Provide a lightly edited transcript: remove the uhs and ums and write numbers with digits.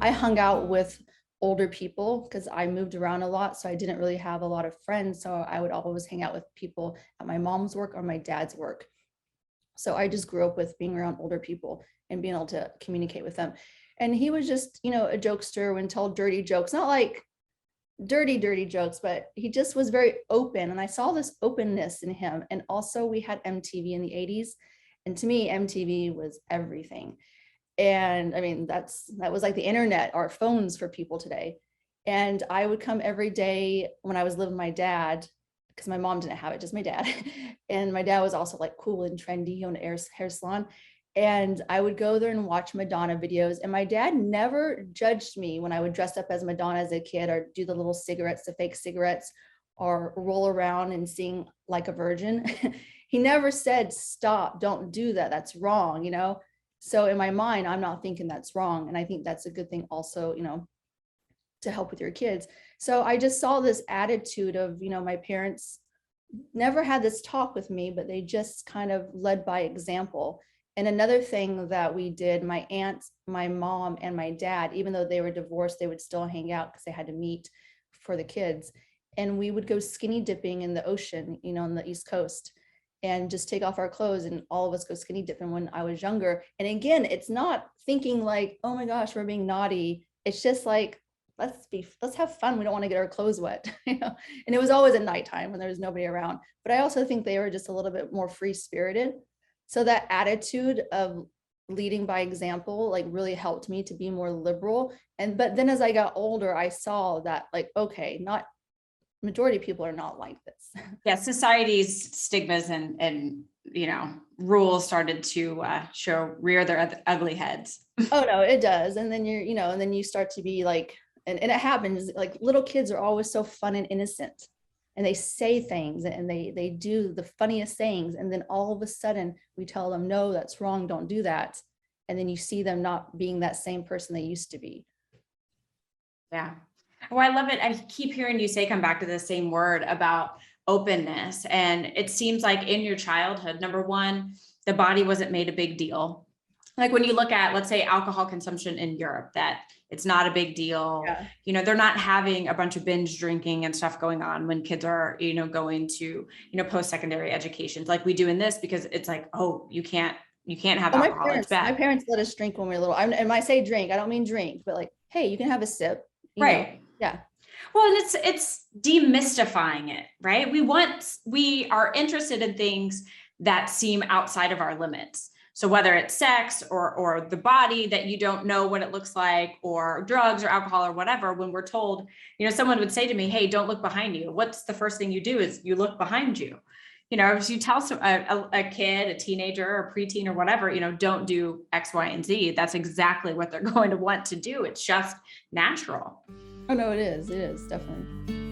I hung out with older people because I moved around a lot. So I didn't really have a lot of friends. So I would always hang out with people at my mom's work or my dad's work. So I just grew up with being around older people and being able to communicate with them. And he was just, a jokester and told dirty jokes, not like dirty jokes, but he just was very open. And I saw this openness in him. And also we had MTV in the 80s. And to me, MTV was everything. And I mean, that was like the internet, our phones for people today. And I would come every day when I was living with my dad, because my mom didn't have it, just my dad. And my dad was also like cool and trendy. He owned an hair salon. And I would go there and watch Madonna videos. And my dad never judged me when I would dress up as Madonna as a kid, or do the little cigarettes, the fake cigarettes, or roll around and sing like a virgin. He never said, stop, don't do that. That's wrong, So in my mind, I'm not thinking that's wrong. And I think that's a good thing also, to help with your kids. So I just saw this attitude of, my parents never had this talk with me, but they just kind of led by example. And another thing that we did, my aunt, my mom, and my dad, even though they were divorced, they would still hang out because they had to meet for the kids. And we would go skinny dipping in the ocean, on the East Coast, and just take off our clothes, and all of us go skinny dipping when I was younger. And again, it's not thinking like, oh my gosh, we're being naughty. It's just like, let's have fun. We don't want to get our clothes wet, And it was always at nighttime when there was nobody around. But I also think they were just a little bit more free spirited. So that attitude of leading by example, like, really helped me to be more liberal. But then as I got older, I saw that, like, okay, not majority of people are not like this. Yeah, society's stigmas and rules started to rear their ugly heads. Oh no, it does. And then and then you start to be like, and it happens, like, little kids are always so fun and innocent, and they say things, and they do the funniest things. And then all of a sudden we tell them, no, that's wrong, don't do that. And then you see them not being that same person they used to be. Yeah. Oh, I love it. I keep hearing you come back to the same word about openness. And it seems like in your childhood, number one, the body wasn't made a big deal. Like when you look at, let's say, alcohol consumption in Europe, that it's not a big deal. Yeah. They're not having a bunch of binge drinking and stuff going on when kids are, going to, post-secondary educations like we do in this, because it's like, oh, you can't have alcohol. It's bad. My parents let us drink when we were little. And when I say drink, I don't mean drink, but like, hey, you can have a sip. Right. Yeah. Well, and it's demystifying it, right? We are interested in things that seem outside of our limits. So whether it's sex or the body that you don't know what it looks like, or drugs or alcohol or whatever, when we're told, someone would say to me, hey, don't look behind you. What's the first thing you do is you look behind you. If you tell a kid, a teenager or preteen or whatever, don't do X, Y, and Z, that's exactly what they're going to want to do. It's just natural. Oh no, it is definitely.